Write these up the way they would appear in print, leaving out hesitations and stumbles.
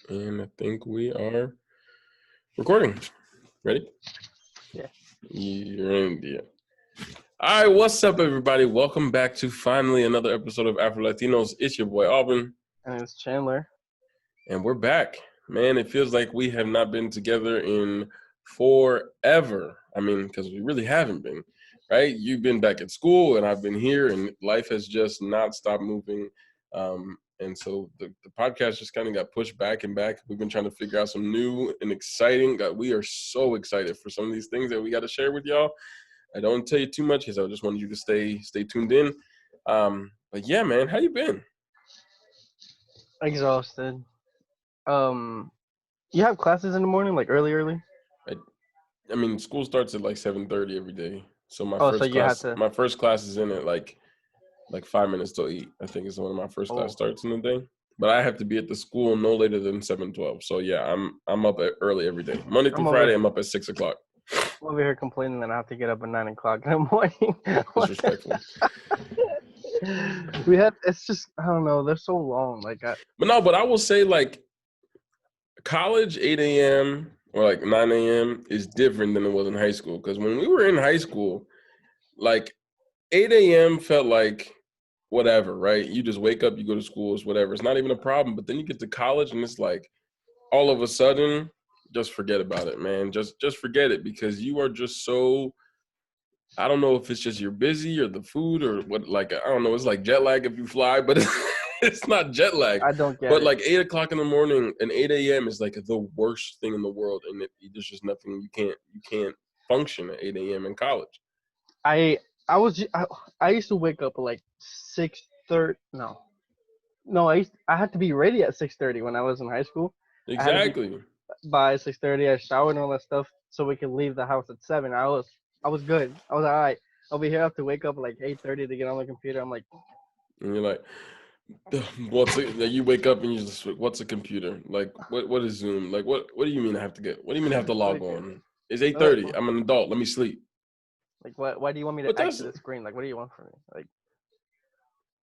And I think we are recording. Ready? Yeah. You're in India. All right, what's up, everybody? Welcome back to finally another episode of AfroLatinos. It's your boy, Alvin. And it's Chandler. And we're back. Man, it feels like we have not been together in forever. I mean, because we really haven't been, right? You've been back at school, and I've been here, and life has just not stopped moving. And so the podcast just kind of got pushed back and back. We've been trying to figure out some new and exciting. We are so excited for some of these things that we got to share with y'all. I don't want to tell you too much because I just wanted you to stay tuned in. But yeah, man, how you been? Exhausted. You have classes in the morning, like early? I mean, school starts at like 7:30 every day. So So you had to. my first class is in at like 5 minutes till 8. I think is when my first class starts in the day. But I have to be at the school no later than 7:12. So yeah, I'm up early every day. Monday through Friday, I'm up at 6:00. I'm over here complaining that I have to get up at 9:00 in the morning. Disrespectful. It's just, I don't know, they're so long. But I will say, like, college 8 a.m. or like 9 a.m. is different than it was in high school. Because when we were in high school, like 8 a.m. felt like whatever, right? You just wake up, you go to school, it's whatever. It's not even a problem. But then you get to college and it's like all of a sudden, just forget about it, man. Just forget it because you are just so, I don't know if it's just you're busy or the food or what, like, I don't know. It's like jet lag if you fly, but it's not jet lag. I don't get but it. Like 8:00 in the morning and 8 a.m. is like the worst thing in the world. And there's just nothing, you can't function at 8 a.m. in college. I used to wake up at like 6:30. No, I had to be ready at 6:30 when I was in high school. Exactly. By 6:30, I showered and all that stuff so we could leave the house at 7. I was good. I was all right. I'll be here. I have to wake up at like 8:30 to get on the computer. I'm like, and you're like, you wake up and you just, what's a computer? Like, what is Zoom? Like, what do you mean I have to get? What do you mean I have to log on? It's 8:30. I'm an adult. Let me sleep. Like, why do you want me to exit the screen? Like, what do you want from me? Like,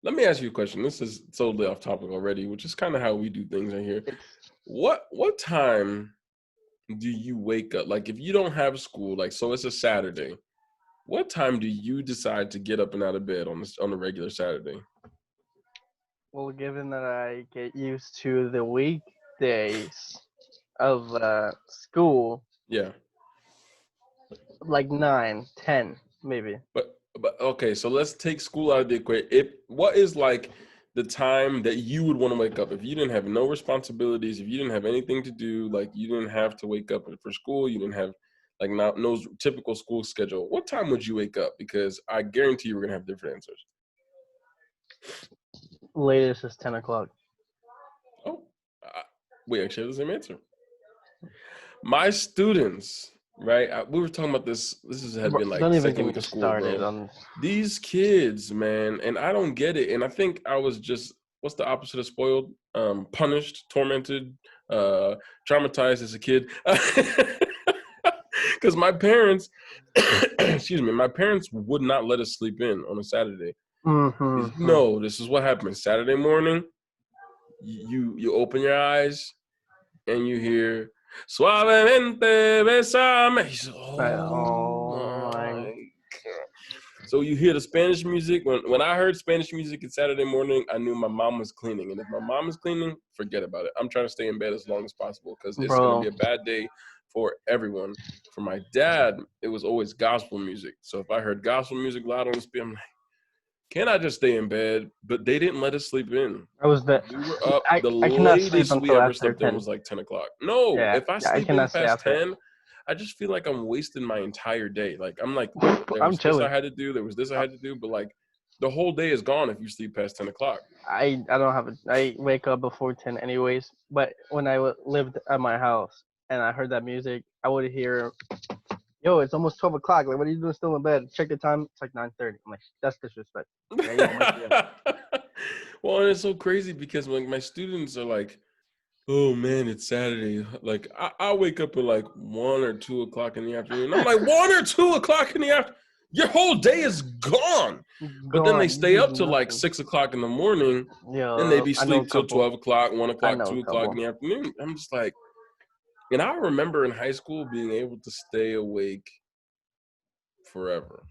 let me ask you a question. This is totally off topic already, which is kind of how we do things right here. What time do you wake up? Like, if you don't have school, like, so it's a Saturday, what time do you decide to get up and out of bed on a regular Saturday? Well, given that I get used to the weekdays of school, yeah, like 9, 10, maybe. But okay, so let's take school out of the equation. What is like the time that you would want to wake up if you didn't have no responsibilities, if you didn't have anything to do, like you didn't have to wake up for school, you didn't have like no typical school schedule. What time would you wake up? Because I guarantee you we're gonna have different answers. Latest is 10 o'clock. Oh, we actually have the same answer. My students, right? We were talking about this. Had been like second week of school, bro. These kids, man, and I don't get it. And I think I was just, what's the opposite of spoiled? Punished, tormented, traumatized as a kid. Because my parents, my parents would not let us sleep in on a Saturday. Mm-hmm. No, this is what happened. Saturday morning, you open your eyes and you hear Suavemente besame. Oh my God. So you hear the Spanish music. When I heard Spanish music on Saturday morning, I knew my mom was cleaning. And if my mom is cleaning, forget about it. I'm trying to stay in bed as long as possible because it's going to be a bad day for everyone. For my dad, it was always gospel music. So if I heard gospel music loud on the speaker, I'm like, can I just stay in bed? But they didn't let us sleep in. We were up. The latest we ever slept in was like 10 o'clock. No, if I sleep in past 10, I just feel like I'm wasting my entire day. Like, I'm like, there was this I had to do, there was this I had to do, but like the whole day is gone if you sleep past 10 o'clock. I don't have I wake up before 10 anyways, but when I lived at my house and I heard that music, I would hear, yo, it's almost 12 o'clock. Like, what are you doing still in bed? Check the time. It's like 9:30. I'm like, that's disrespect. Well, and it's so crazy because like my students are like, oh man, it's Saturday. Like I wake up at like 1 or 2 o'clock in the afternoon. I'm like, 1 or 2 o'clock in the afternoon. Your whole day is gone. But then they Gone. stay You up do till like nothing. 6 o'clock in the morning. Then they Yeah, be I know a sleep till couple. 12 o'clock, 1 o'clock, I know a 2 o'clock in couple. the afternoon. I'm just like, and I remember in high school being able to stay awake forever.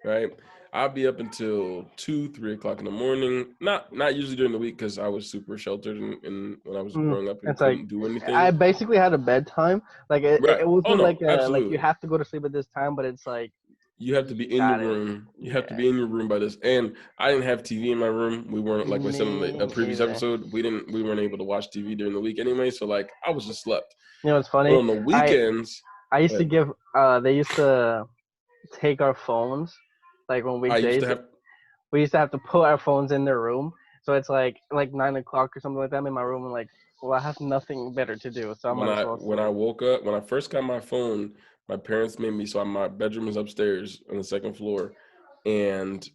Right? I'll be up until 2, 3 o'clock in the morning. Not usually during the week because I was super sheltered and when I was growing up and It's like couldn't do anything. I basically had a bedtime. Like Right. it Oh wasn't no, like you absolutely. have to go to sleep at this time, but it's like You have to you be in the got it. room. You have to Yeah. be in your room by this. And I didn't have TV in my room. We weren't, like I said in Me a previous either. episode, we weren't able to watch TV during the week anyway. So like I was just slept. You know, it's But funny. on the I weekends, I used to like, give. They used to take our phones, like on I used to weekdays. have We used to have to put our phones in their room. So it's like 9 o'clock or something like that. I'm in my room and like, well, I have nothing better to do, so I might as well when I sleep. woke up, when I first got my phone, my parents made me so my bedroom is upstairs on the second floor. And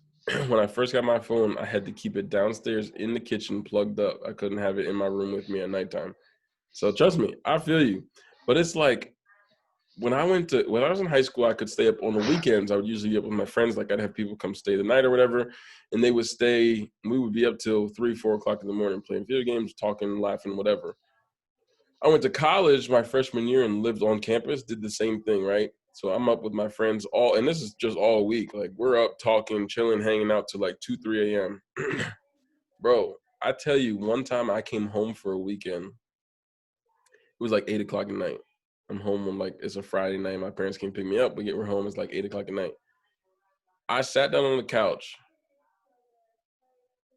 when I first got my phone, I had to keep it downstairs in the kitchen plugged up. I couldn't have it in my room with me at nighttime. So trust me, I feel you. But it's like when I was in high school, I could stay up on the weekends. I would usually be up with my friends. Like I'd have people come stay the night or whatever, and they would stay. We would be up till 3, 4 o'clock in the morning playing video games, talking, laughing, whatever. I went to college my freshman year and lived on campus. Did the same thing, right? So I'm up with my friends and this is just all week. Like we're up talking, chilling, hanging out till like 2, 3 a.m. Bro, I tell you, one time I came home for a weekend. It was like 8 o'clock at night. I'm home on like it's a Friday night. My parents came pick me up. We're home. It's like 8 o'clock at night. I sat down on the couch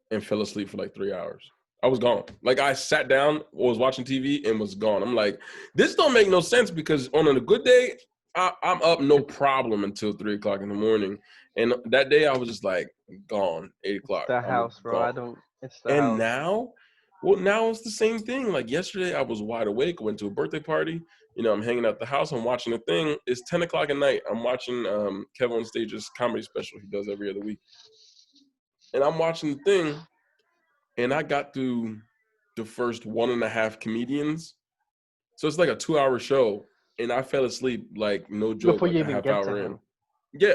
and fell asleep for like 3 hours. I was gone. Like I sat down, was watching TV, and was gone. I'm like, this don't make no sense because on a good day, I'm up no problem until 3 o'clock in the morning. And that day I was just like gone. 8 o'clock. The I'm house, bro. I gone. don't. It's the And house. now, well, now it's the same thing. Like yesterday, I was wide awake. Went to a birthday party. I'm hanging out the house. I'm watching a thing. It's 10 o'clock at night. I'm watching Kevin on Stage's comedy special he does every other week. And I'm watching the thing, and I got through the first 1.5 comedians. So it's like a 2-hour show, and I fell asleep like no joke, Before like you a even half get to hour in. him. Yeah,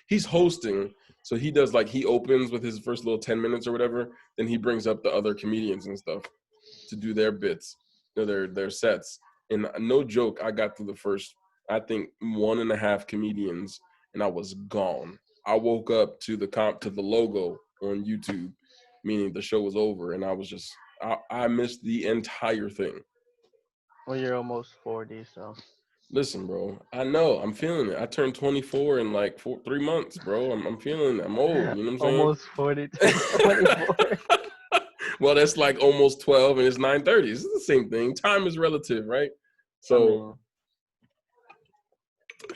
he's hosting. So he does like he opens with his first little 10 minutes or whatever. Then he brings up the other comedians and stuff to do their bits, their sets. And no joke, I got through the first, I think 1.5 comedians, and I was gone. I woke up to the logo on YouTube, meaning the show was over, and I was just I missed the entire thing. Well, you're almost 40, so. Listen, bro, I know I'm feeling it. I turned 24 in like 3 months, bro. I'm feeling it. I'm old. You know what I'm Almost 40, saying? 24. Well, that's like almost 12 and it's 9:30. It's the same thing. Time is relative, right? I So,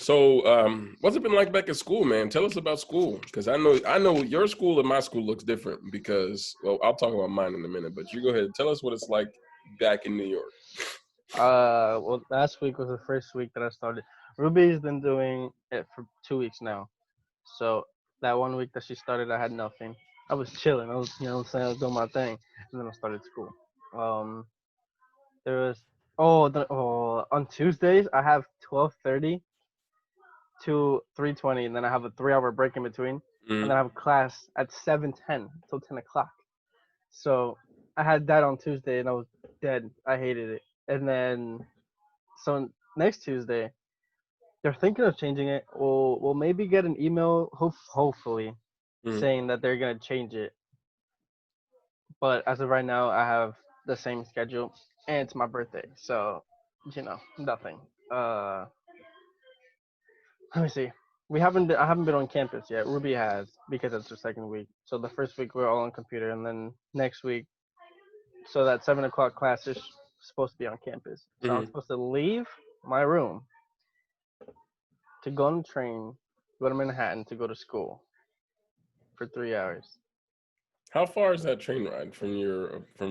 mean, what's it been like back at school, man? Tell us about school, because I know your school and my school looks different. Because, well, I'll talk about mine in a minute, but you go ahead. Tell us what it's like back in New York. well, last week was the first week that I started. Ruby's been doing it for 2 weeks now. So that one week that she started, I had nothing. I was chilling. I was, you know what I'm saying? I was doing my thing. And then I started school. Um, there was, on Tuesdays, I have 12:30 to 3:20, and then I have a 3-hour break in between. And then I Mm-hmm. have class at 7:10 till 10 o'clock. So I had that on Tuesday, and I was dead. I hated it. And then, so next Tuesday, they're thinking of changing it. We'll maybe get an email, hopefully, Mm-hmm. saying that they're gonna change it. But as of right now, I have the same schedule, and it's my birthday, so nothing. Uh, Let me see. I haven't been on campus yet. Ruby has because it's her second week. So the first week we're all on computer, and then next week, so that 7 o'clock class is supposed to be on campus. So I'm Mm-hmm. supposed to leave my room to go on the train, go to Manhattan to go to school for 3 hours. How far is that train ride from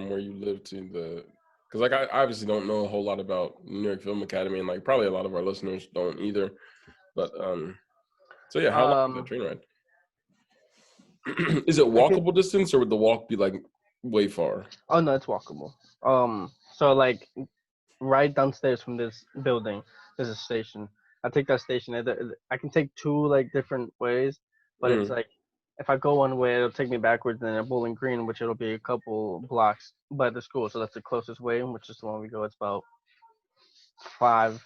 where you live to the? Because like I obviously don't know a whole lot about New York Film Academy, and like probably a lot of our listeners don't either. But so yeah, how long is that Um, train ride? Is it I could. walkable distance, or would the walk be like way far? Oh no, it's walkable. So like right downstairs from this building, there's a station. I take that station. I can take two like different ways, but it's Mm. like if I go one way, it'll take me backwards, and then Bowling Green, which it'll be a couple blocks by the school. So that's the closest way, which is the one we go. It's about 5.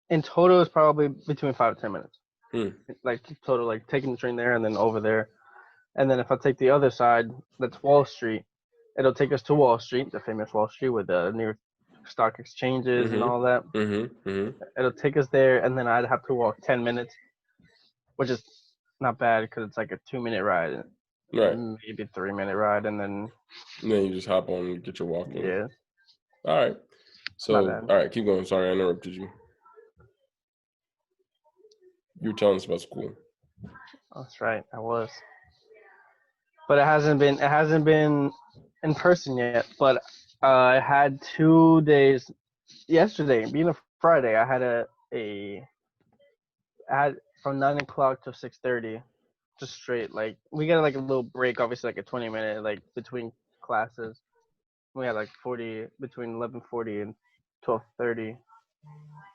In total, it's probably between 5 to 10 minutes. Mm. Like total, like taking the train there and then over there. And then if I take the other side, that's Wall Street. It'll take us to Wall Street, the famous Wall Street with the New York stock exchanges and Mhm. all that. Mhm. Mhm. It'll take us there, and then I'd have to walk 10 minutes, which is not bad because it's like a 2-minute ride, Right. maybe 3-minute ride, and then And then you just hop on and get your walk in. yeah, All right. not So, bad. all right, keep going. Sorry, I interrupted you. You were telling us about school. That's right, I was, but it hasn't been in person yet. But I had 2 days yesterday, being a Friday. I had from 9 o'clock to 6:30, just straight. Like we got like a little break, obviously like a 20-minute like between classes. We had like 40 between 11:40 and 12:30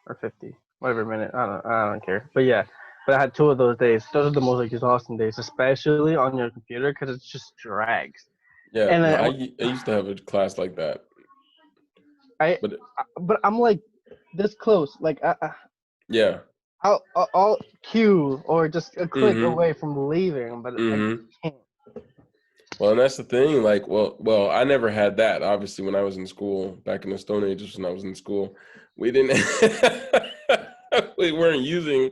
or 50, whatever minute. I don't care. But yeah, but I had 2 of those days. Those are the most like exhausting days, especially on your computer because it just drags. Yeah, And no, then I used to have a class like that, I, but but I'm like this close. Like yeah. I'll queue or just a click Mhm. away from leaving, but I Mhm. can't. Well, and that's the thing. Like, well, I never had that. Obviously, when I was in school, back in the Stone Ages, when I was in school, we didn't. we weren't using,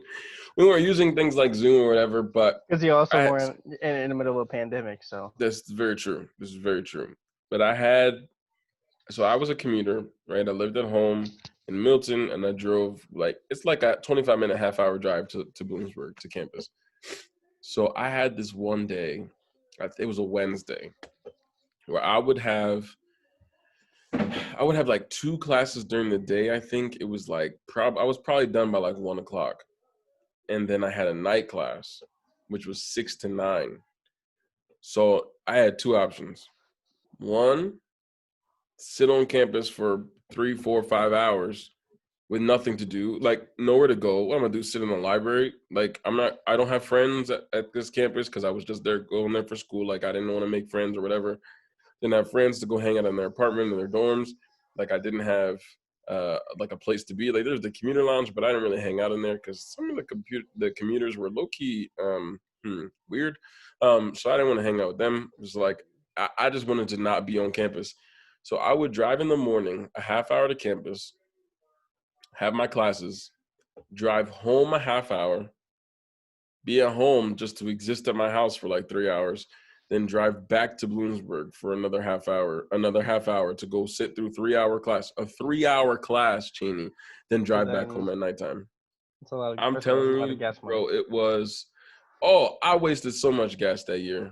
we weren't using things like Zoom or whatever. But Because you also I, weren't in the middle of a pandemic, so that's very true. This is very true. But I had, so I was a commuter, right? I lived at home in Milton, and I drove like it's like a 25-minute, half-hour drive to Bloomsburg to campus. So I had this one day, it was a Wednesday, where I would have like 2 classes during the day. I think it was like I was probably done by like 1 o'clock, and then I had a night class, which was 6 to 9. So I had 2 options. One, sit on campus for 3, 4, 5 hours with nothing to do, like nowhere to go. What am I gonna do? Sit in the library? Like I don't have friends at this campus because I was just there going there for school. Like I didn't want to make friends or whatever. Didn't have friends to go hang out in their apartment or their dorms. Like I didn't have like a place to be. Like there's the commuter lounge, but I didn't really hang out in there because some of the commuters were low key weird. So I didn't want to hang out with them. It was like I just wanted to not be on campus. So I would drive in the morning, a half hour to campus, have my classes, drive home a half hour, be at home just to exist at my house for like 3 hours, then drive back to Bloomsburg for another half hour to go sit through 3 hour class, a 3 hour class, Cheney, then so drive back then home at nighttime. it's a lot of I'm first of all, that's a telling lot of you, gas money. bro, I wasted so much gas that year,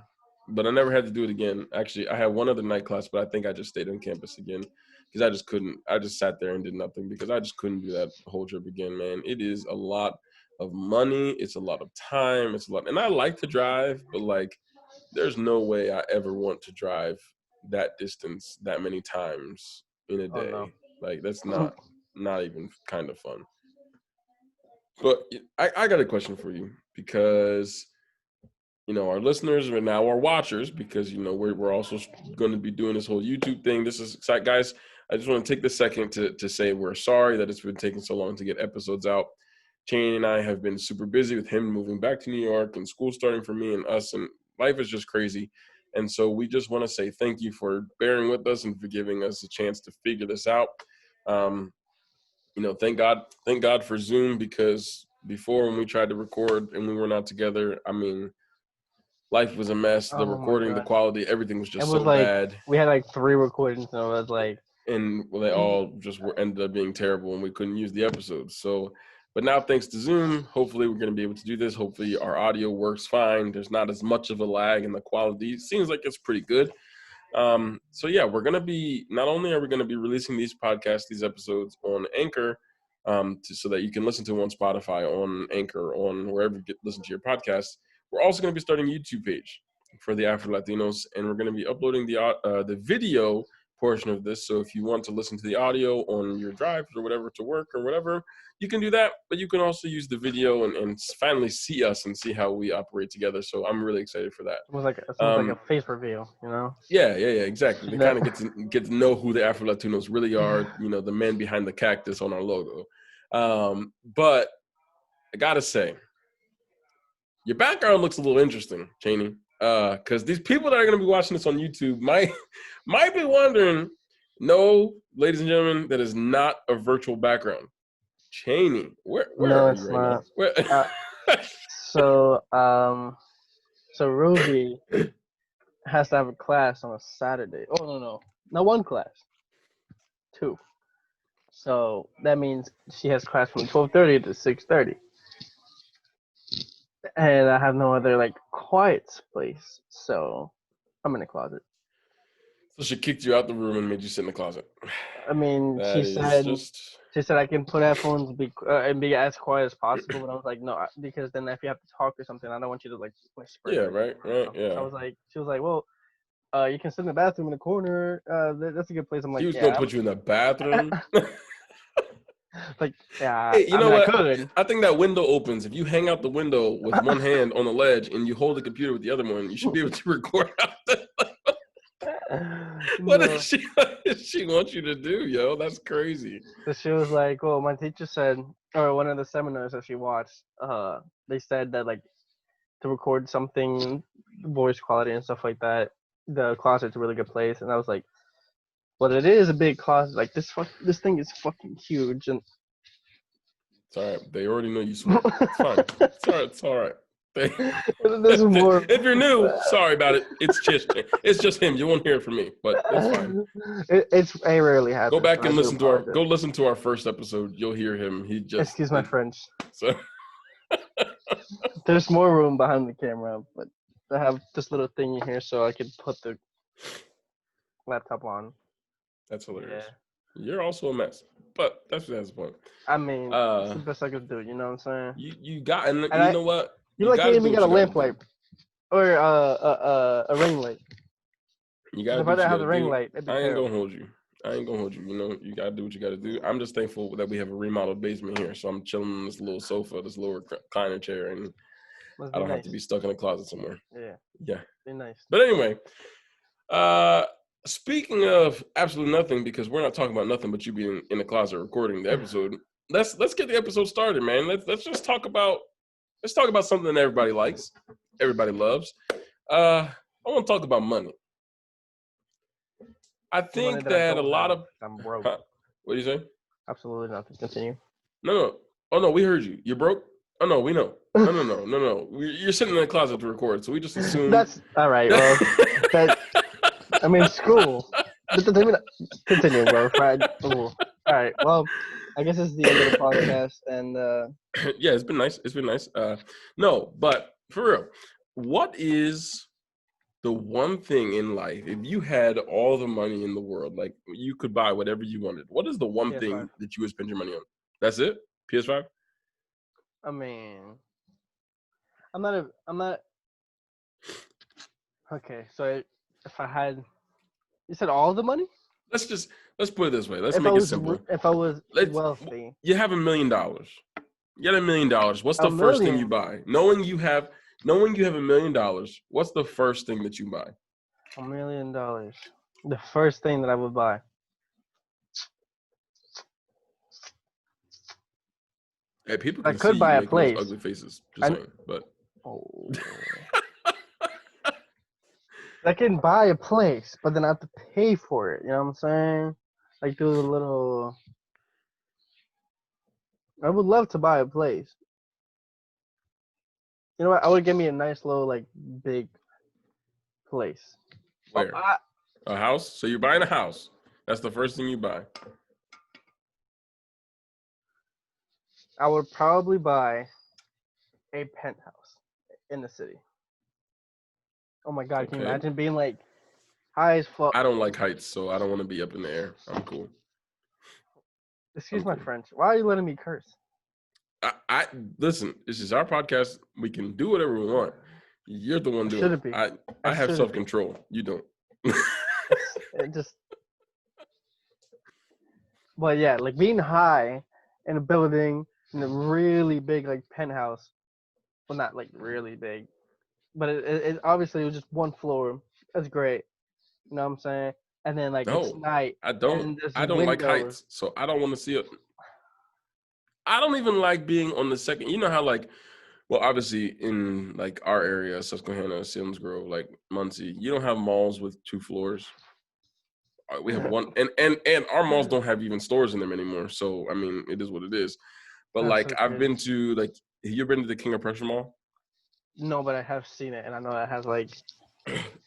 but I never had to do it again. Actually, I had one other night class, but I think I just stayed on campus again because I just couldn't. I just sat there and did nothing because I just couldn't do that whole trip again, man. It is a lot of money. It's a lot of time. It's a lot. And I like to drive, but like, there's no way I ever want to drive that distance that many times in a Oh no. day. Like, that's not even kind of fun. But I got a question for you because our listeners are now our watchers because we're also going to be doing this whole YouTube thing. This is exciting, guys. I just want to take the second to say we're sorry that it's been taking so long to get episodes out. Cheney and I have been super busy with him moving back to New York and school starting for me and us, and life is just crazy. And so we just want to say thank you for bearing with us and for giving us a chance to figure this out. Um, thank God for Zoom, because before, when we tried to record and we were not together, I mean, life was a mess. The Oh my recording, the god. quality, everything was It just was so like bad. we had like 3 recordings, and it was like And they all just ended up being terrible, and we couldn't use the episodes. So, but now thanks to Zoom, hopefully we're going to be able to do this. Hopefully our audio works fine. There's not as much of a lag, and the quality seems like it's pretty good. So yeah, not only are we going to be releasing these podcasts, these episodes on Anchor, so that you can listen to them on Spotify, on Anchor, on wherever you listen to your podcasts. We're also going to be starting a YouTube page for the AfroLatinos, and we're going to be uploading the video portion of this. So if you want to listen to the audio on your drive or whatever to work or whatever, you can do that. But you can also use the video and finally see us and see how we operate together. So I'm really excited for that. It was like a face reveal, you know? Yeah, exactly. They kind of get to know who the AfroLatinos really are. You know, the man behind the cactus on our logo. But I gotta say, your background looks a little interesting, Cheney. Because these people that are going to be watching this on YouTube might be wondering, no, ladies and gentlemen, that is not a virtual background. Cheney, where No, are it's you right not. now? So Ruby has to have a class on a Saturday. Oh no, not one class, two. So that means she has class from 12:30 to 6:30, and I have no other like quiet place. So I'm in the closet. So she kicked you out the room and made you sit in the closet. I mean, That is just. She said I can put headphones and be as quiet as possible, but I was like, no, because then if you have to talk or something, I don't want you to like whisper. Yeah, right, yeah. So she was like, well, you can sit in the bathroom in the corner. That's a good place. I'm like, She was gonna put you in the bathroom. Like, yeah, hey, you know what? I could. I think that window opens. If you hang out the window with one hand on the ledge and you hold the computer with the other one, you should be able to record out there. What does she want you to do, yo? That's crazy. So she was like, well, my teacher said, or one of the seminars that she watched, they said that like to record something, voice quality and stuff like that, the closet's a really good place. And I was like, well, it is a big closet. Like this thing is fucking huge. And it's all right. They already know you swear. It's fine. It's all right. There's more. If you're new, sorry about it. It's just him. You won't hear it from me, but it's fine. It rarely happens. Go back and listen to our first episode. You'll hear him. He just excuse my French. So there's more room behind the camera, but I have this little thingy here so I can put the laptop on. That's hilarious. Yeah. You're also a mess, but that's the point. I mean, it's the best I could do. You know what I'm saying? You got, and you know what? You like me got a lamp light or a ring light. You got to. If I didn't have the ring light, I ain't gonna hold you. You know, you gotta do what you gotta do. I'm just thankful that we have a remodeled basement here, so I'm chilling on this little sofa, this little recliner chair, and I don't have to be stuck in a closet somewhere. Yeah. Be nice. But anyway, speaking of absolutely nothing, because we're not talking about nothing but you being in the closet recording the episode. Let's get the episode started, man. Let's just talk about something that everybody likes, everybody loves. I want to talk about money. I think that a lot of I'm broke. What do you say? Absolutely nothing. Continue. No. Oh no, we heard you. You're broke. Oh no, we know. No. You're sitting in the closet to record, so we just assume. That's all right. Well, I mean, school. Continue, bro. All right. Well, I guess it's the end of the podcast, and yeah, it's been nice. No, but for real, what is the one thing in life, if you had all the money in the world, like you could buy whatever you wanted, what is the one thing that you would spend your money on? That's it? PS5? I mean, I'm not. Okay, so if I had, you said all the money? Let's put it this way. Let's make it simple. If I was wealthy. You have $1 million. You got $1 million. What's the first thing you buy? Knowing you have $1 million, what's the first thing that you buy? $1 million. The first thing that I would buy. Hey, people can I could see buy you a make place. those ugly faces. Just saying, but. Oh. I can buy a place, but then I have to pay for it. You know what I'm saying? Like do a little. I would love to buy a place. You know what? I would give me a nice little, like, big place. Where? A house? So you're buying a house. That's the first thing you buy. I would probably buy a penthouse in the city. Oh my God, Can you imagine being like high as fuck? I don't like heights, so I don't want to be up in the air. I'm cool. Excuse my French. Why are you letting me curse? I listen, this is our podcast. We can do whatever we want. You're the one doing it. I have self-control. You don't. It just But yeah, like being high in a building in a really big like penthouse. Well, not like really big, but it obviously it was just one floor. That's great. You know what I'm saying? And then like it's No, night I don't. and there's I don't like windows. heights, so I don't want to see it. I don't even like being on the second. You know how like, well, obviously in like our area, Susquehanna, Sims Grove, like Muncie, you don't have malls with 2 floors. We have one, and our malls don't have even stores in them anymore. So I mean, it is what it is. But That's like, so I've crazy. been to like, you've been to the King of Prussia Mall. No, but I have seen it, and I know that has like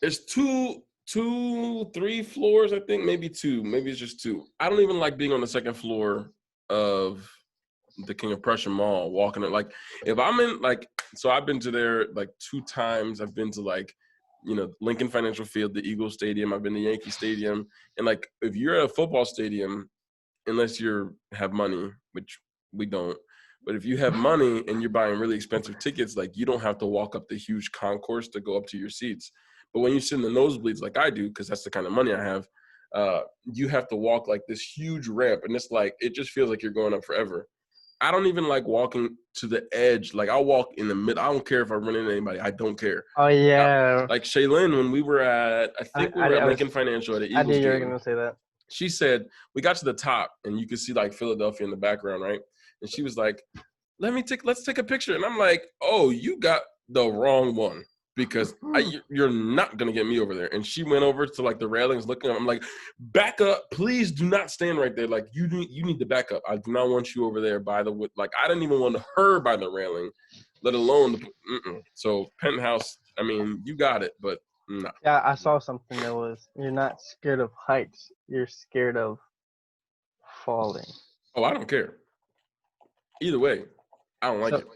It's two, 3 floors, I think, maybe two, maybe it's just two. I don't even like being on the second floor of the King of Prussia Mall, walking it. Like, if I'm in like, so I've been to there like 2 times. I've been to like, Lincoln Financial Field, the Eagle Stadium. I've been to Yankee Stadium, and like, if you're at a football stadium, unless you have money, which we don't. But if you have money and you're buying really expensive tickets, like you don't have to walk up the huge concourse to go up to your seats. But when you sit in the nosebleeds, like I do, because that's the kind of money I have, you have to walk like this huge ramp, and it's like it just feels like you're going up forever. I don't even like walking to the edge. Like I'll walk in the mid. I don't care if I run into anybody. I don't care. oh yeah, Like Shaylin, when we were at, I think we were at Lincoln Financial at an I knew Eagles you were game. gonna say that. She said we got to the top and you could see like Philadelphia in the background, right? And she was like, let's take a picture. And I'm like, oh, you got the wrong one because you're not gonna get me over there. And she went over to like the railings looking up. I'm like, back up, please do not stand right there. Like you need to back up. I do not want you over there by the, like I didn't even want her by the railing, let alone the. So penthouse, I mean, you got it, but no. Yeah, I saw something that was you're not scared of heights, you're scared of falling. Oh, I don't care. Either way, I don't like So it.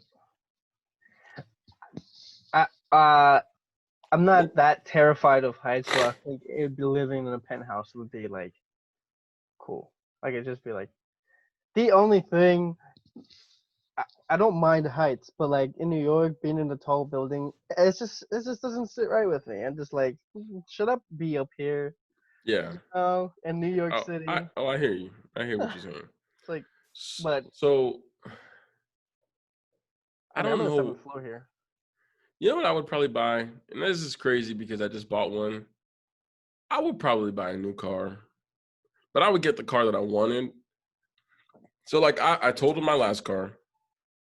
I I'm not that terrified of heights, so I think it'd be living in a penthouse would be like cool. Like it'd just be like the only thing I don't mind heights, but like in New York, being in a tall building, it just doesn't sit right with me. I'm just like, should I be up here? Yeah. In New York Oh, City, I hear you. I hear what you're saying. it's like, but So I I mean, I'm don't on the know. seventh floor here. You know what I would probably buy, and this is crazy because I just bought one. I would probably buy a new car, but I would get the car that I wanted. So like I told him my last car.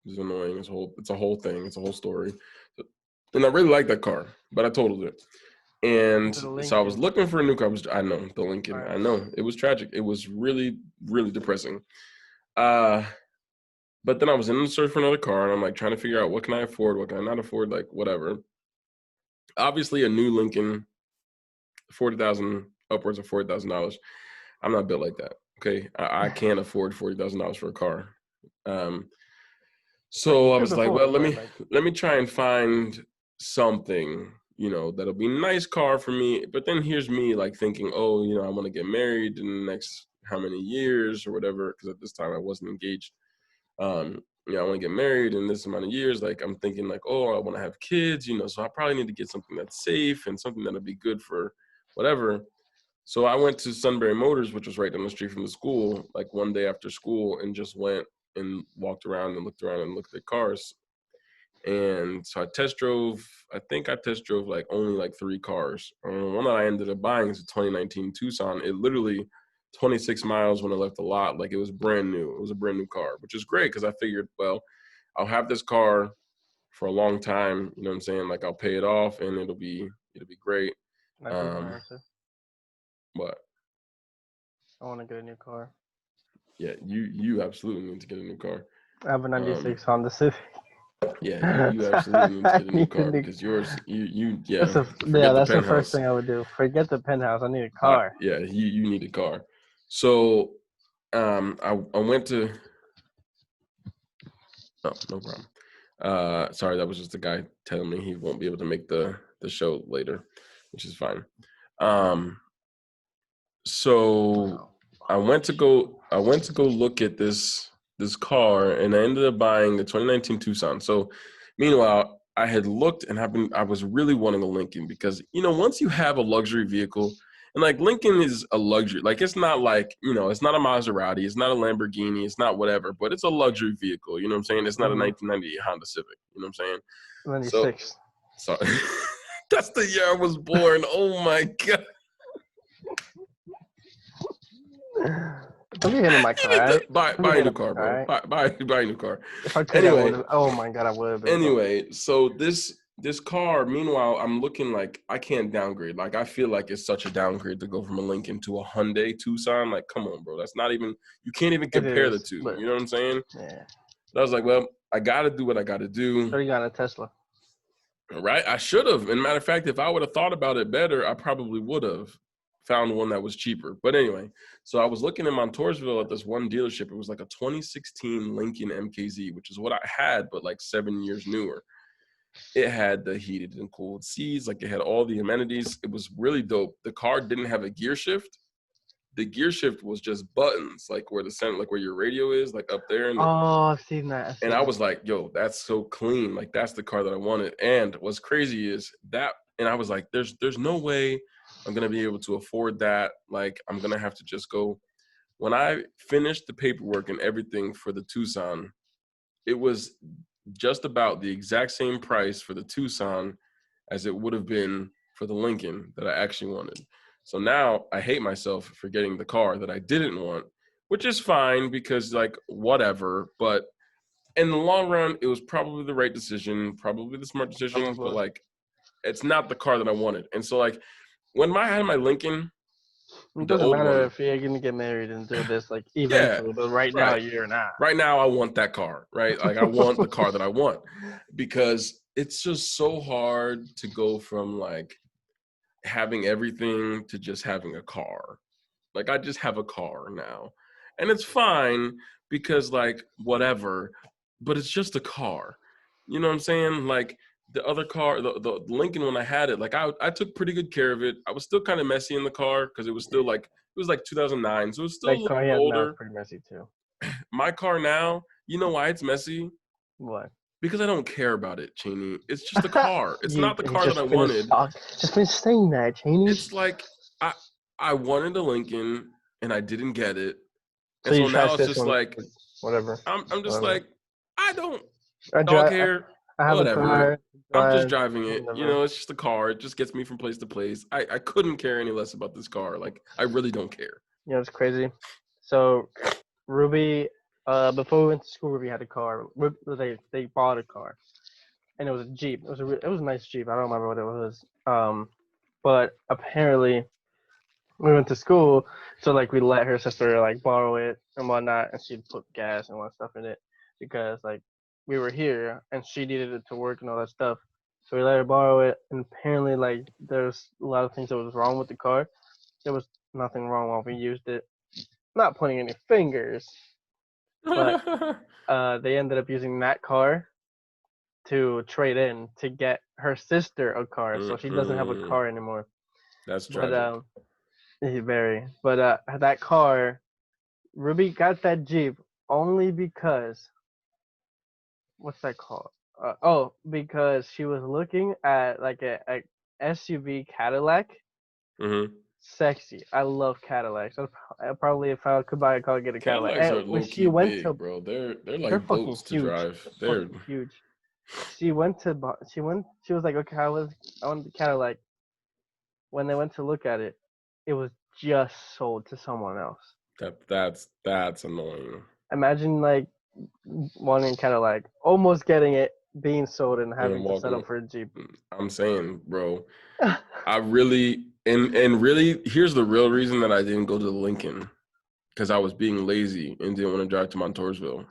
It's annoying. It's a whole thing. It's a whole story. And I really like that car, but I totaled it. And To the so I was Lincoln. looking for a new car. I know the Lincoln. Sorry. I know it was tragic. It was really, really depressing. Uh, But then I was in the search for another car, and I'm like trying to figure out what can I afford, what can I not afford, like whatever. Obviously, a new Lincoln, 40,000, upwards of $40,000. I'm not built like that. Okay, I can't afford $40,000 for a car. Um, Like you so I could was like, before, well, but like let me try and find something, that'll be a nice car for me. But then here's me like thinking, oh, I want to get married in the next how many years or whatever, because at this time I wasn't engaged. I want to get married in this amount of years. Like I'm thinking like, oh, I want to have kids, so I probably need to get something that's safe and something that'll be good for whatever. So I went to Sunbury Motors, which was right down the street from the school, like one day after school, and just went and walked around and looked at cars. And so I think I test drove like only like 3 cars. One that I ended up buying is a 2019 Tucson. It literally 26 miles when I left the lot. Like it was brand new. It was a brand new car, which is great because I figured, well, I'll have this car for a long time. You know what I'm saying? Like I'll pay it off and it'll be great. that'd be my Um, answer. but I want to get a new car. yeah, you absolutely need to get a new car. I have a Um, '96 Honda Civic. yeah, you So absolutely need to I get a new need a car new. because yours, yeah, That's a yeah. forget the That's the first penthouse. thing I would do. Forget the penthouse. I need a car. Yeah, you need a car. So I went to. Oh, no problem. Sorry, that was just the guy telling me he won't be able to make the show later, which is fine. So I went to go look at this car, and I ended up buying the 2019 Tucson. So meanwhile, I had looked and I was really wanting a Lincoln because once you have a luxury vehicle, And like Lincoln is a luxury. Like it's not like, it's not a Maserati, it's not a Lamborghini, it's not whatever, but it's a luxury vehicle. You know what I'm saying? It's not a 1998 Honda Civic. You know what I'm saying? 96. So that's the year I was born. Oh my God. Don't be hitting my car. Buy a new car, bro. Buy a new car. If I could, I would have. Oh my God, I would have. Anyway, so this car, meanwhile, I'm looking like I can't downgrade. Like I feel like it's such a downgrade to go from a Lincoln to a Hyundai Tucson. Like, come on, bro. That's not even, you can't even compare the two. You know what I'm saying? Yeah. But I was like, well, I gotta do what I gotta do. So you got a Tesla. Right? I should have. And matter of fact, if I would have thought about it better, I probably would have found one that was cheaper. But anyway, so I was looking in Montoursville at this one dealership. It was like a 2016 Lincoln MKZ, which is what I had, but like 7 years newer. It had the heated and cooled seats, like it had all the amenities. It was really dope. The car didn't have a gear shift. The gear shift was just buttons, like where the center, like where your radio is, like up there. I've seen that. And I was like, yo, that's so clean. Like that's the car that I wanted. And what's crazy is that, and I was like, there's no way I'm gonna be able to afford that. Like I'm gonna have to just go. When I finished the paperwork and everything for the Tucson, it was just about the exact same price for the Tucson as it would have been for the Lincoln that I actually wanted. So now I hate myself for getting the car that I didn't want, which is fine because like whatever. But in the long run, it was probably the right decision, probably the smart decision. But like, it's not the car that I wanted. And so like, when I had my Lincoln, it doesn't matter if you're gonna get married and do this like eventually, but now you're not. Right now, I want that car. Right, like I want the car that I want because it's just so hard to go from like having everything to just having a car. Like I just have a car now, and it's fine because like whatever, but it's just a car. You know what I'm saying? Like the other car, the Lincoln, when I had it, like I took pretty good care of it. I was still kind of messy in the car because it was still like it was like 2009, so it was still a little older. Pretty messy too. My car now, you know why it's messy? What? Because I don't care about it, Cheney. It's just a car. It's not the car that I wanted. Just finish saying that, Cheney. It's like I wanted a Lincoln and I didn't get it. And so now it's just like whatever. I'm just like I don't care. I have whatever. A car. I'm just driving it. Whatever. You know, it's just a car. It just gets me from place to place. I couldn't care any less about this car. Like I really don't care. You know, it's crazy. So Ruby, before we went to school, Ruby had a car. They bought a car, and it was a Jeep. It was a nice Jeep. I don't remember what it was. But apparently, we went to school, so like we let her sister like borrow it and whatnot, and she'd put gas and stuff in it because like we were here and she needed it to work and all that stuff. So we let her borrow it, and apparently like there's a lot of things that was wrong with the car. There was nothing wrong while we used it. Not pointing any fingers, but they ended up using that car to trade in to get her sister a car, so she doesn't have a car anymore. That's tragic. But that car, Ruby got that Jeep only because, what's that called? Because she was looking at like a SUV Cadillac. Mm-hmm. Sexy. I love Cadillacs. I probably, if I could buy a car, I'd get a Cadillac. Cadillacs are low-key big, bro. They're like boats to drive. They're huge. She was like, okay, I want the Cadillac. When they went to look at it, it was just sold to someone else. That's annoying. Imagine like wanting a Cadillac, almost getting it, being sold, and having to settle for a Jeep. I'm saying, bro, I really and really, here's the real reason that I didn't go to the Lincoln, because I was being lazy and didn't want to drive to Montoursville.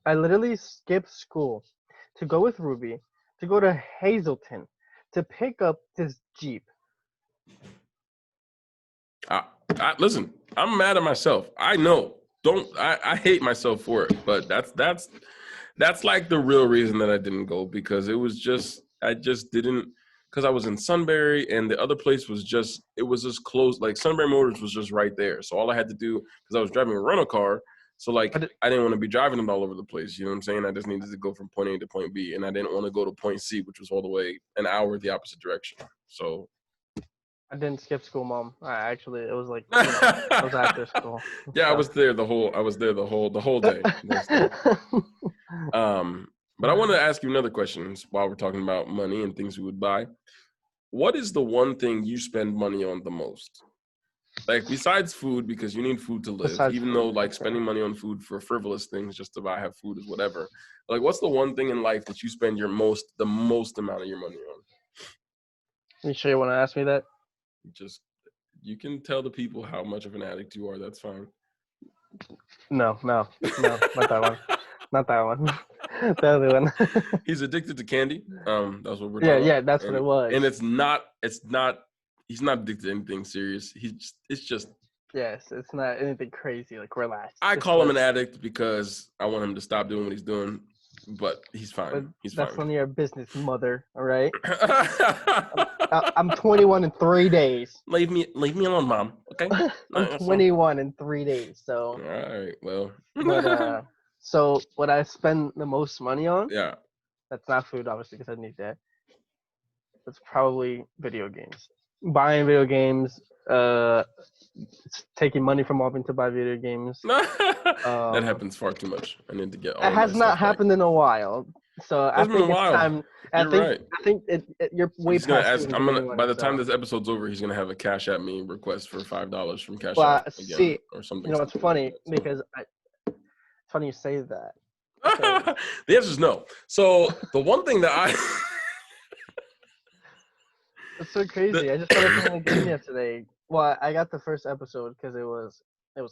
I literally skipped school to go with Ruby, to go to Hazleton, to pick up this Jeep. Listen, I'm mad at myself. I know. I hate myself for it, but that's like the real reason that I didn't go, because I just didn't, because I was in Sunbury and the other place was just close. Like Sunbury Motors was just right there. So all I had to do, because I was driving a rental car, so like I didn't want to be driving it all over the place. You know what I'm saying? I just needed to go from point A to point B, and I didn't want to go to point C, which was all the way an hour the opposite direction. So I didn't skip school, Mom. It was like, I was after school. Yeah, I was there the whole day. But I wanted to ask you another question while we're talking about money and things we would buy. What is the one thing you spend money on the most? Like besides food, because you need food to live, Besides even food, though like okay. spending money on food for frivolous things just to buy have food is whatever. Like what's the one thing in life that you spend the most amount of your money on? You sure you want to ask me that? Just you can tell the people how much of an addict you are. That's fine. No, not that one. Not that one. The other one. He's addicted to candy. That's what we're talking about. Yeah, that's what it was. And it's not. He's not addicted to anything serious. It's just. Yes, it's not anything crazy. Like relax. I call him an addict because I want him to stop doing what he's doing, but he's fine. But He's that's fine. none of your business, mother. All right. I'm 21 in 3 days. Leave me alone, Mom. Okay. I'm 21 in 3 days. So. All right. Well. But so what I spend the most money on? Yeah. That's not food, obviously, because I need that. That's probably video games. Buying video games. Taking money from Auburn to buy video games. That happens far too much. I need to get all It has not happened in a while. So I think it's time. Right. I think you're way he's gonna past. ask. By the time this episode's over, he's gonna have a Cash App me request for $5 from Cash App again, see, or something. You know, it's funny because it's funny you say that. The answer is no. So the one thing that I it's so crazy. I just started playing the game yesterday. Well, I got the first episode because it was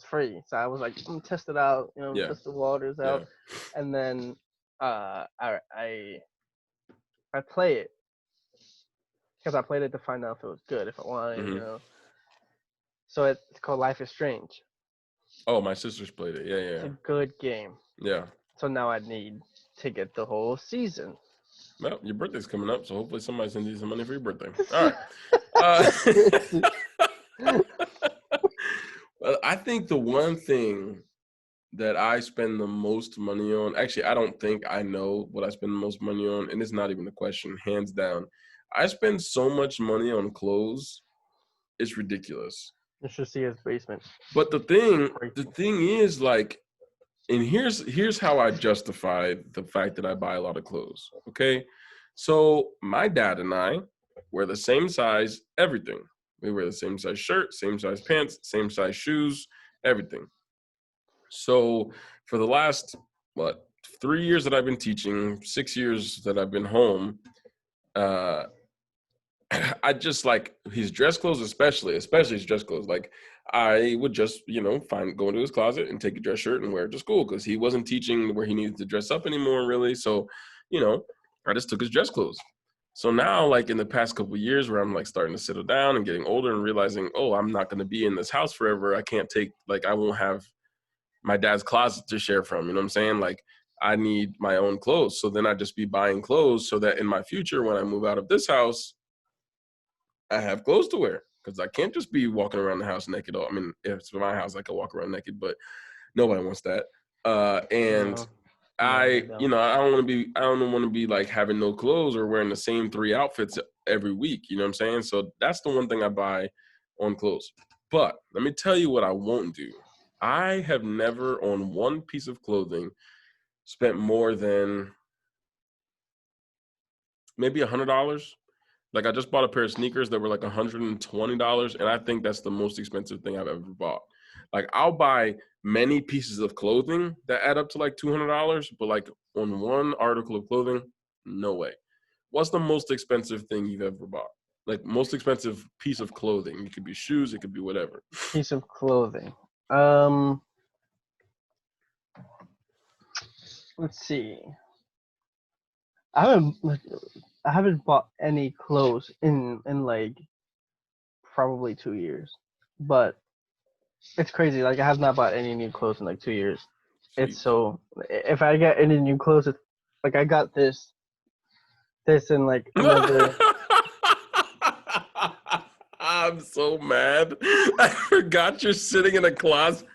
free. So I was like, test it out, test the waters out, and then I play it because I played it to find out if it was good, if I wanted, So it's called Life is Strange. Oh, my sister's played it. Yeah. It's a good game. Yeah. So now I need to get the whole season. Well, your birthday's coming up, so hopefully somebody sends you some money for your birthday. All right. Well, I think the one thing that I spend the most money on, actually, I don't think I know what I spend the most money on, and it's not even a question, hands down. I spend so much money on clothes, it's ridiculous. You should see his basement. But the thing is, like, and here's how I justify the fact that I buy a lot of clothes, okay? So my dad and I wear the same size everything. We wear the same size shirt, same size pants, same size shoes, everything. So for the last, 3 years that I've been teaching, 6 years that I've been home, I just like his dress clothes, especially his dress clothes. Like I would just, go into his closet and take a dress shirt and wear it to school because he wasn't teaching where he needed to dress up anymore, really. So, I just took his dress clothes. So now, like in the past couple of years where I'm like starting to settle down and getting older and realizing, oh, I'm not going to be in this house forever. I can't I won't have my dad's closet to share from, you know what I'm saying? Like I need my own clothes. So then I just be buying clothes so that in my future, when I move out of this house, I have clothes to wear because I can't just be walking around the house naked. I mean, if it's my house, I can walk around naked, but nobody wants that. I don't want to be like having no clothes or wearing the same 3 outfits every week. You know what I'm saying? So that's the one thing I buy on clothes. But let me tell you what I won't do. I have never on one piece of clothing spent more than maybe $100. Like I just bought a pair of sneakers that were like $120, and I think that's the most expensive thing I've ever bought. Like I'll buy many pieces of clothing that add up to like $200, but like on one article of clothing, no way. What's the most expensive thing you've ever bought? Like most expensive piece of clothing. It could be shoes, it could be whatever. Piece of clothing. Let's see. I haven't bought any clothes in like probably 2 years, but it's crazy. Like I have not bought any new clothes in like 2 years. It's so if I get any new clothes, it's, like I got this and like another. I'm so mad. I forgot you're sitting in a closet.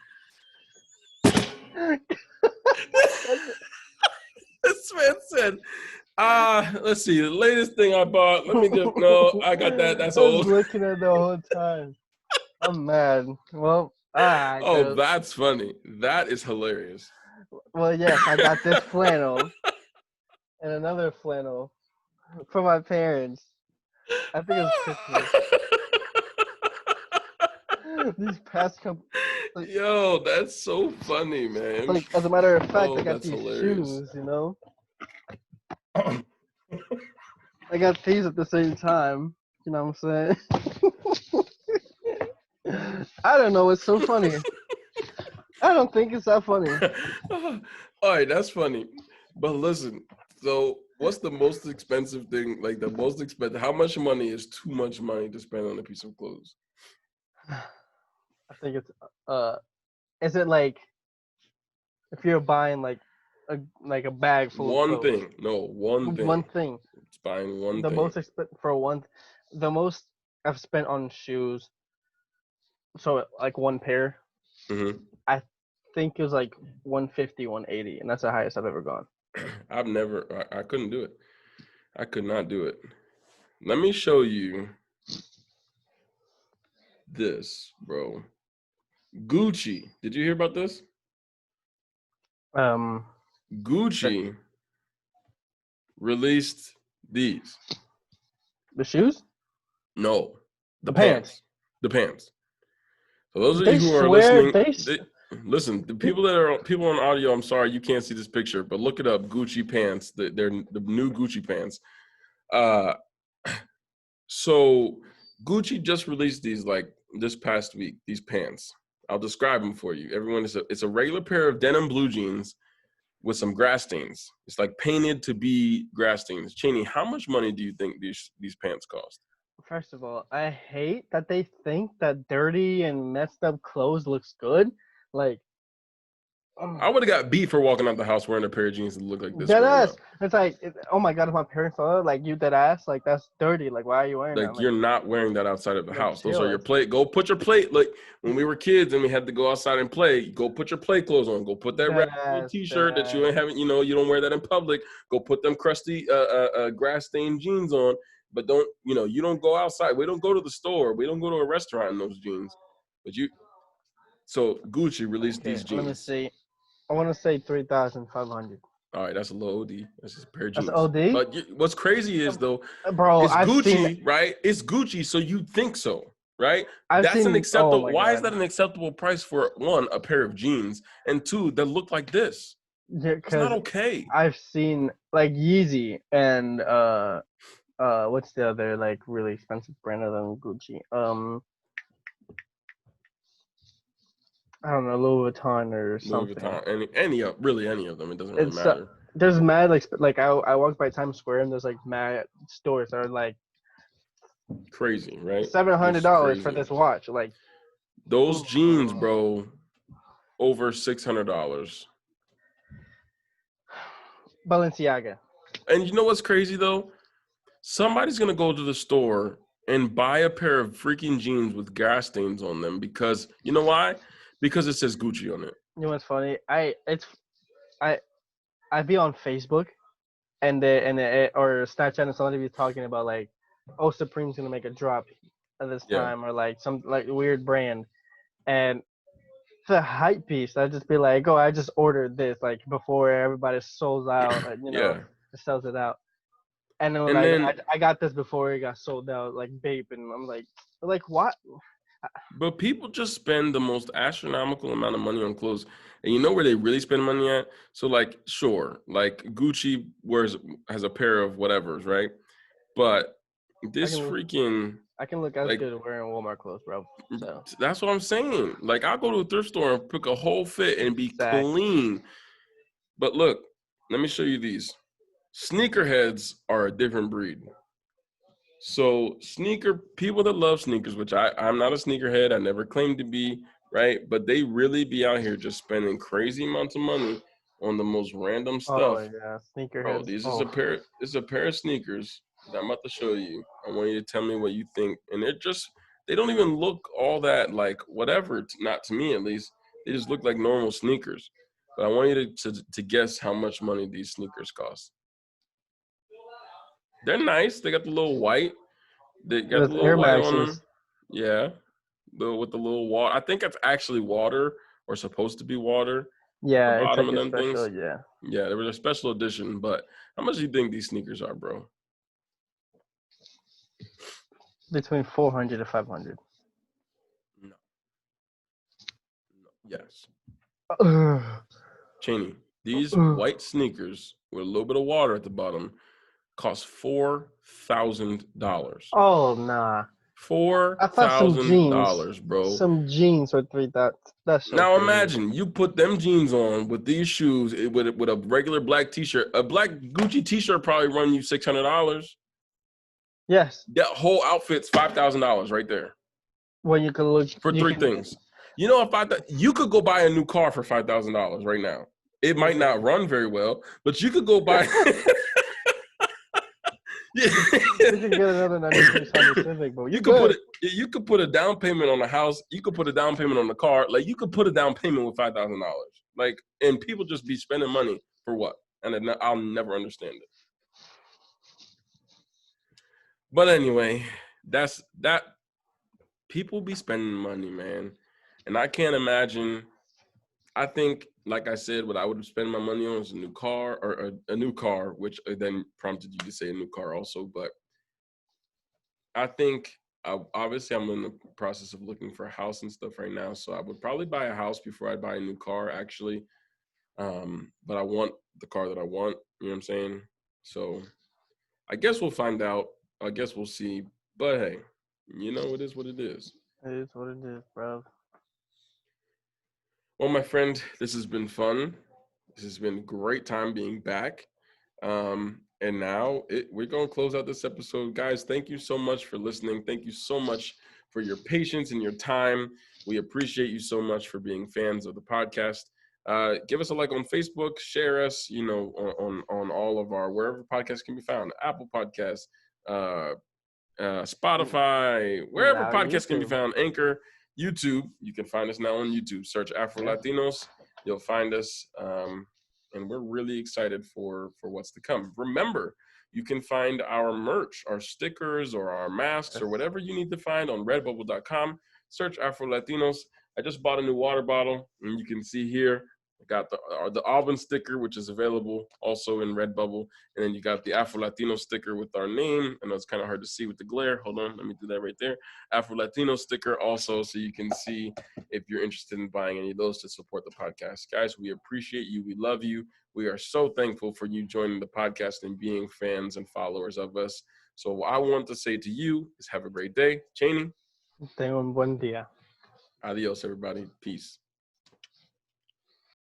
This man said, Let's see. The latest thing I bought. Let me just. No, I got that. That's I was old. looking at the whole time. I'm mad. Well, alright, Oh, dude. that's funny. That is hilarious. Well, yes, I got this flannel and another flannel for my parents. I think it was Christmas. These past couple, like, Yo, that's so funny, man. as a matter of fact, I Oh, got that's these hilarious. shoes. I got these at the same time. You know what I'm saying? I don't know. It's so funny. I don't think it's that funny. All right, that's funny. But listen, so what's the most expensive thing? Like the most expensive, how much money is too much money to spend on a piece of clothes? I think it's is it like if you're buying like a bag full of One clothes? thing. No, one One thing. thing. It's buying one The thing. most for one, the most I've spent on shoes. So like one pair, Hmm. I think it was like 150, 180, and that's the highest I've ever gone. I've never, I couldn't do it. I could not do it. Let me show you this, bro. Gucci. Did you hear about this? Um, the, Gucci released these. the shoes, No, the the pants. pants. The pants. So those of They you who are swear listening, they. listen. The people on audio, I'm sorry you can't see this picture, but look it up. Gucci pants. They're the new Gucci pants. Uh, so Gucci just released these like this past week. These pants. I'll describe them for you. Everyone, it's a regular pair of denim blue jeans with some grass stains. It's like painted to be grass stains. Cheney, how much money do you think these pants cost? First of all, I hate that they think that dirty and messed up clothes looks good. Like, I would have got beat for walking out the house wearing a pair of jeans that look like this dead growing ass. up. It's like, oh my god, if my parents saw it, like you dead ass, like that's dirty. Like, why are you wearing that? Like you're not wearing that outside of the Like house. Those are chill. your It's, play. Go put your plate. Like when we were kids and we had to go outside and play. Go put your play clothes on. Go put that red dead ass, dead T-shirt that you ass. ain't having. You know you don't wear that in public. Go put them crusty grass stained jeans on. But don't you don't go outside. We don't go to the store. We don't go to a restaurant in those jeans. But you. So Gucci released Okay, these let me jeans. see. I want to say 3,500. All right, that's a low OD. That's just a pair of That's jeans. OD, But what's crazy is though, bro. it's Gucci, right? It's Gucci, so you think so, right? I've That's an seen. Oh acceptable. my Why is god. that an acceptable price for one, a pair of jeans, and two, that look like this? Yeah, It's not because okay. I've seen like Yeezy and what's the other like really expensive brand other than Gucci? I don't know, Louis Vuitton or Louis something. Vuitton, any of them, it doesn't really It's matter. there's mad like I walked by Times Square and there's like mad stores that are like Crazy, right? seven hundred It's dollars for crazy. this watch. Like Those jeans, bro, over $600. Balenciaga. And you know what's crazy though? Somebody's gonna go to the store and buy a pair of freaking jeans with gas stains on them because you know why? Because it says Gucci on it. You know what's funny? I I be on Facebook and or Snapchat and somebody be talking about like, oh, Supreme's gonna make a drop at this Yeah. time or like some like weird brand, and the hype piece. I just be like, oh, I just ordered this like before everybody sold out, Yeah. sells it out, and then And like then I got this before it got sold out, like Bape, and I'm like what? but people just spend the most astronomical amount of money on clothes. And you know where they really spend money at? So like sure, like Gucci has a pair of whatevers, right? But I this can look, freaking I can look as like good wearing Walmart clothes, bro. So that's what I'm saying. Like I'll go to a thrift store and pick a whole fit and be exactly. clean. But look, let me show you these. Sneakerheads are a different breed. So people that love sneakers, which I'm not a sneakerhead, I never claimed to be, right? But they really be out here just spending crazy amounts of money on the most random Oh stuff. yeah, Bro, sneakerheads. this Oh, is a pair of sneakers that I'm about to show you. I want you to tell me what you think. And they don't even look all that like whatever, not to me at least. They just look like normal sneakers. But I want you to guess how much money these sneakers cost. They're nice. They got the little white. They got the With little Air white on them. Maxes. Yeah. With the little water. I think that's actually water or supposed to be water. The Yeah, it's bottom like of a them special. things. Yeah, Yeah, they were a special edition. But how much do you think these sneakers are, bro? between 400 to 500. No. Yes. Ugh. Cheney, these white sneakers with a little bit of water at the bottom cost $4,000. Oh nah. I thought $4,000, bro. some jeans were 3,000. That's so Now crazy. imagine you put them jeans on with these shoes with a regular black t-shirt. A black Gucci t-shirt probably run you $600. Yes. That whole outfit's $5,000 right there Well, you can look. for You three can. things. You know, if you could go buy a new car for $5,000 right now. It might not run very well, but you could go buy. You can get another 96 Honda Civic, but you could put a down payment on a house. You could put a down payment on a car. Like you could put a down payment with $5,000. Like, and people just be spending money for what? And I'll never understand it. But anyway, that's that. People be spending money, man, and I can't imagine. I think, like I said, what I would spend my money on is a new car or a new car, which then prompted you to say a new car also. But I think obviously I'm in the process of looking for a house and stuff right now. So I would probably buy a house before I buy a new car, actually. But I want the car that I want. You know what I'm saying? So I guess we'll find out. I guess we'll see. But hey, it is what it is. It is what it is, bro. Well, my friend, this has been fun. This has been a great time being back. And now we're going to close out this episode. Guys, thank you so much for listening. Thank you so much for your patience and your time. We appreciate you so much for being fans of the podcast. Give us a like on Facebook. Share us, on all of our, wherever podcasts can be found. Apple Podcasts, Spotify, wherever Now podcasts can be YouTube. found. Anchor, YouTube. You can find us now on YouTube. Search AfroLatinos. You'll find us. And we're really excited for what's to come. Remember, you can find our merch, our stickers, or our masks, or whatever you need to find on redbubble.com. Search AfroLatinos. I just bought a new water bottle, and you can see here, I got the Auburn sticker, which is available also in Redbubble. And then you got the Afro-Latino sticker with our name. I know it's kind of hard to see with the glare. Hold on, let me do that right there. Afro-Latino sticker also, so you can see if you're interested in buying any of those to support the podcast. Guys, we appreciate you. We love you. We are so thankful for you joining the podcast and being fans and followers of us. So what I want to say to you is have a great day. Cheney. Tengo un buen día. Adios, everybody. Peace.